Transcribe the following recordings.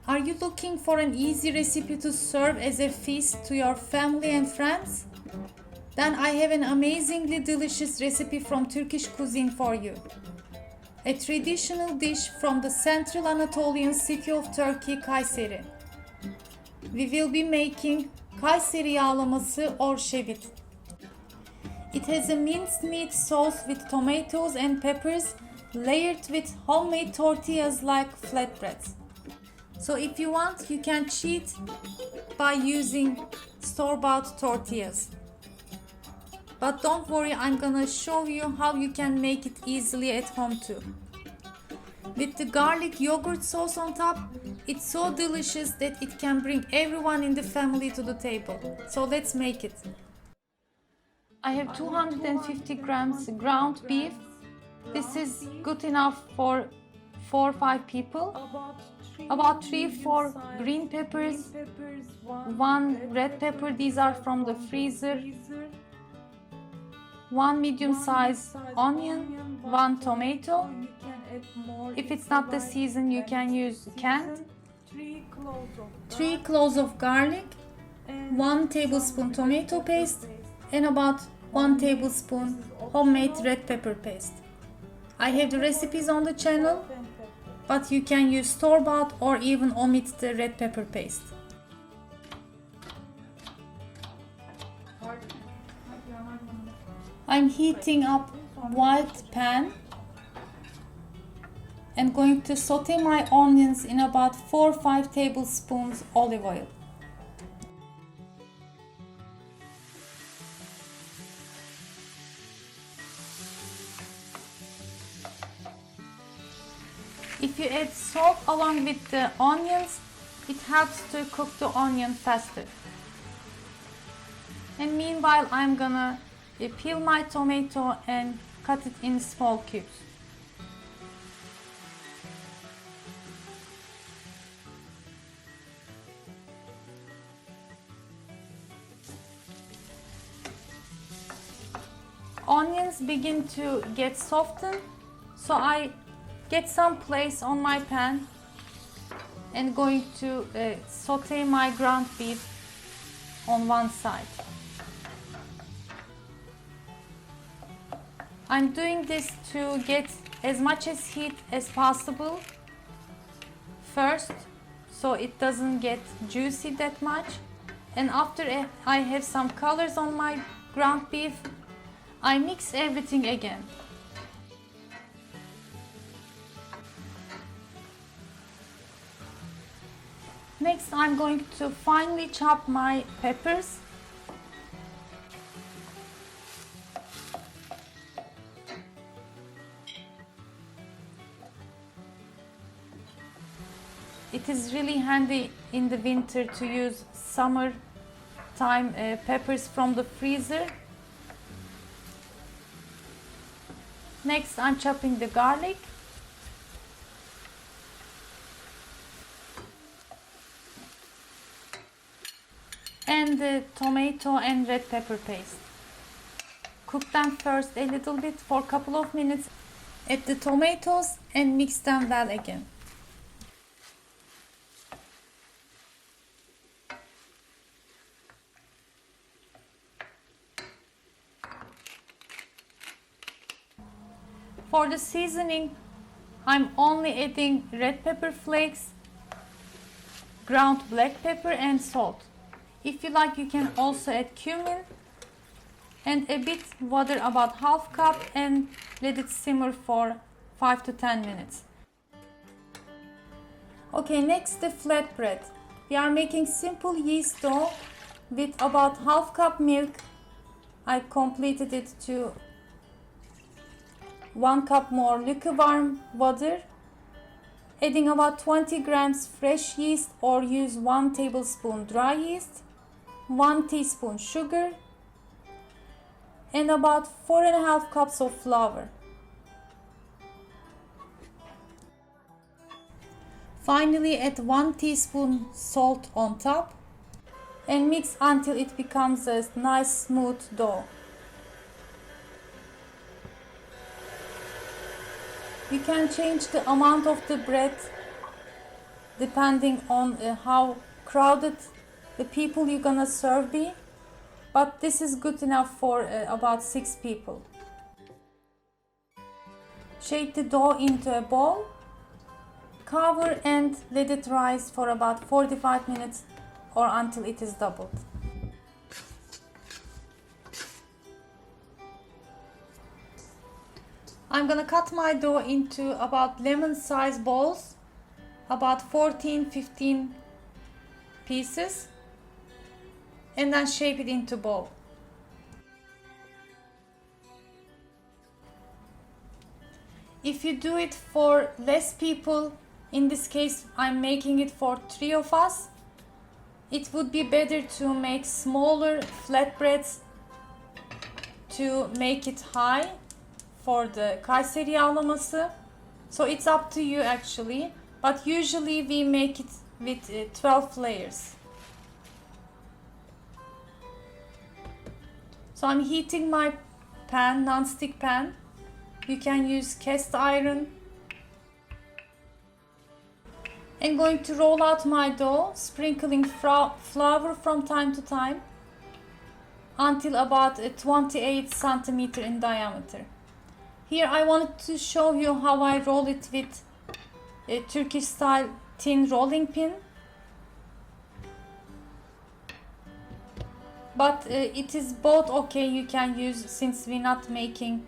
Are you looking for an easy recipe to serve as a feast to your family and friends? Then I have an amazingly delicious recipe from Turkish cuisine for you. A traditional dish from the central Anatolian city of Turkey, Kayseri. We will be making Kayseri yağlaması or şebit. It has a minced meat sauce with tomatoes and peppers layered with homemade tortillas like flatbreads. So if you want, you can cheat by using store-bought tortillas. But don't worry, I'm gonna show you how you can make it easily at home too. With the garlic yogurt sauce on top, it's so delicious that it can bring everyone in the family to the table. So let's make it. I have 250 grams ground beef. This is good enough for 4 or 5 people. About 3-4 green peppers, 1 red pepper, these are from the freezer, 1 medium-sized onion, 1 tomato. If it's not the season, you can use canned. 3 cloves of garlic, 1 tablespoon tomato paste, and about 1 tablespoon homemade red pepper paste. I have the recipes on the channel, but you can use store-bought or even omit the red pepper paste. I'm heating up white pan and going to saute my onions in about 4 or 5 tablespoons olive oil. If you add salt along with the onions, it helps to cook the onion faster. And meanwhile, I'm gonna peel my tomato and cut it in small cubes. Onions begin to get softened, so I get some place on my pan and going to saute my ground beef on one side. I'm doing this to get as much as heat as possible first, so it doesn't get juicy that much. And after I have some colors on my ground beef, I mix everything again. Next, I'm going to finely chop my peppers. It is really handy in the winter to use summertime peppers from the freezer. Next, I'm chopping the garlic. And the tomato and red pepper paste. Cook them first a little bit for a couple of minutes. Add the tomatoes and mix them well again. For the seasoning, I'm only adding red pepper flakes, ground black pepper and salt. If you like, you can also add cumin and a bit water, about half cup, and let it simmer for 5 to 10 minutes. Okay, next the flatbread. We are making simple yeast dough with about half cup milk. I completed it to 1 cup more lukewarm water, adding about 20 grams fresh yeast or use 1 tablespoon dry yeast, 1 teaspoon sugar, and about 4.5 cups of flour. Finally, add 1 teaspoon salt on top and mix until it becomes a nice smooth dough. You can change the amount of the bread depending on how crowded the people you're gonna serve be, but this is good enough for about 6 people. Shake the dough into a bowl, cover and let it rise for about 45 minutes or until it is doubled. I'm gonna cut my dough into about lemon-sized balls, about 14-15 pieces, and then shape it into bowl. If you do it for less people, in this case I'm making it for 3 of us, it would be better to make smaller flatbreads to make it high for the Kayseri yağlaması. So it's up to you actually, but usually we make it with 12 layers. So I'm heating my pan, non-stick pan. You can use cast iron. I'm going to roll out my dough, sprinkling flour from time to time until about 28 centimeter in diameter. Here I wanted to show you how I roll it with a Turkish style tin rolling pin. But it is both okay, you can use, since we're not making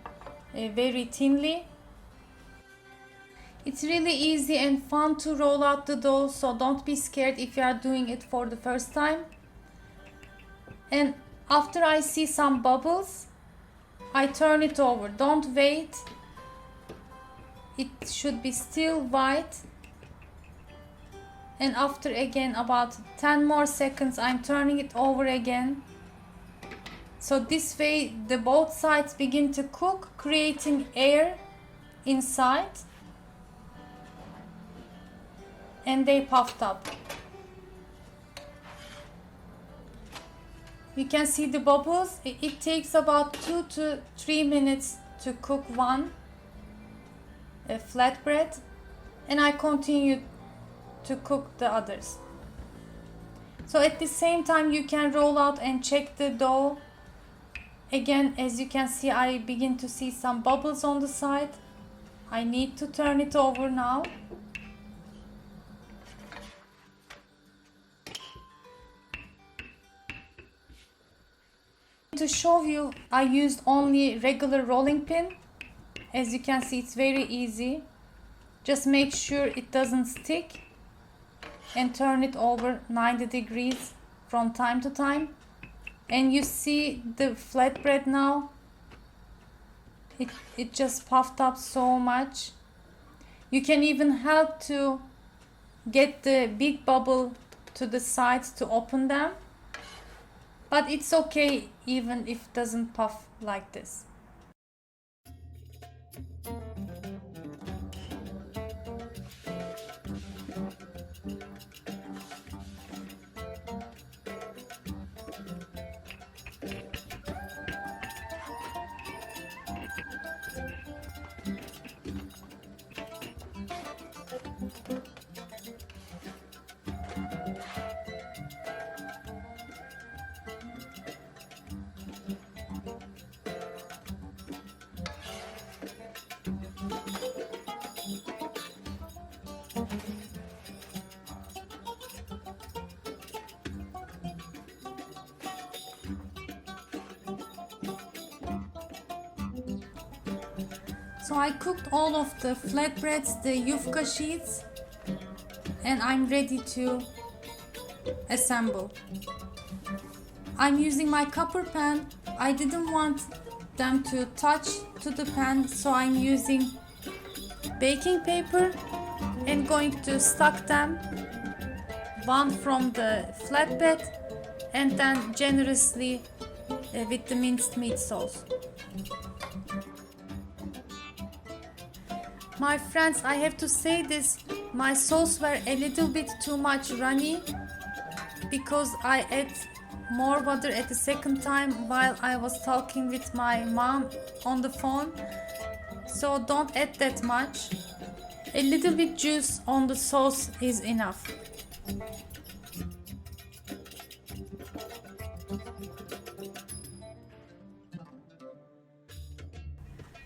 very thinly. It's really easy and fun to roll out the dough, so don't be scared if you are doing it for the first time. And after I see some bubbles, I turn it over. Don't wait. It should be still white. And after again about 10 more seconds, I'm turning it over again. So this way the both sides begin to cook, creating air inside. And they puffed up. You can see the bubbles. It takes about 2 to 3 minutes to cook one flatbread, and I continue to cook the others. So at the same time you can roll out and check the dough. Again, as you can see, I begin to see some bubbles on the side. I need to turn it over now. To show you, I used only regular rolling pin. As you can see, it's very easy. Just make sure it doesn't stick and turn it over 90 degrees from time to time. And you see the flatbread now, it just puffed up so much. You can even help to get the big bubble to the sides to open them. But it's okay even if it doesn't puff like this. So I cooked all of the flatbreads, the yufka sheets, and I'm ready to assemble. I'm using my copper pan. I didn't want them to touch to the pan, so I'm using baking paper and going to stack them, one from the flatbread and then generously with the minced meat sauce. My friends, I have to say this, my sauce were a little bit too much runny because I add more water at the second time while I was talking with my mom on the phone. So don't add that much. A little bit juice on the sauce is enough.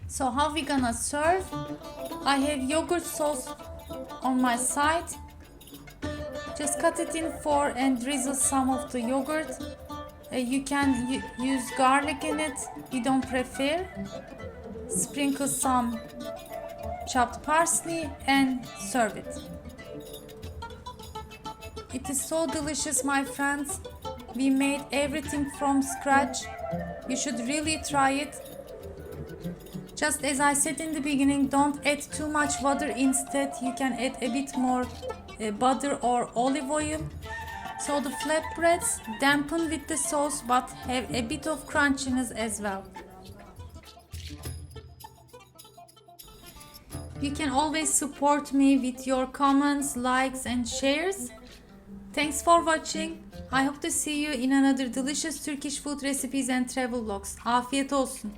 So how we gonna serve? I have yogurt sauce on my side. Just cut it in four and drizzle some of the yogurt. You can use garlic in it. We don't prefer. Sprinkle some chopped parsley and serve it. It is so delicious, my friends. We made everything from scratch. You should really try it. Just as I said in the beginning, don't add too much water. Instead, you can add a bit more butter or olive oil. So the flatbreads dampen with the sauce but have a bit of crunchiness as well. You can always support me with your comments, likes and shares. Thanks for watching. I hope to see you in another delicious Turkish food recipes and travel vlogs. Afiyet olsun.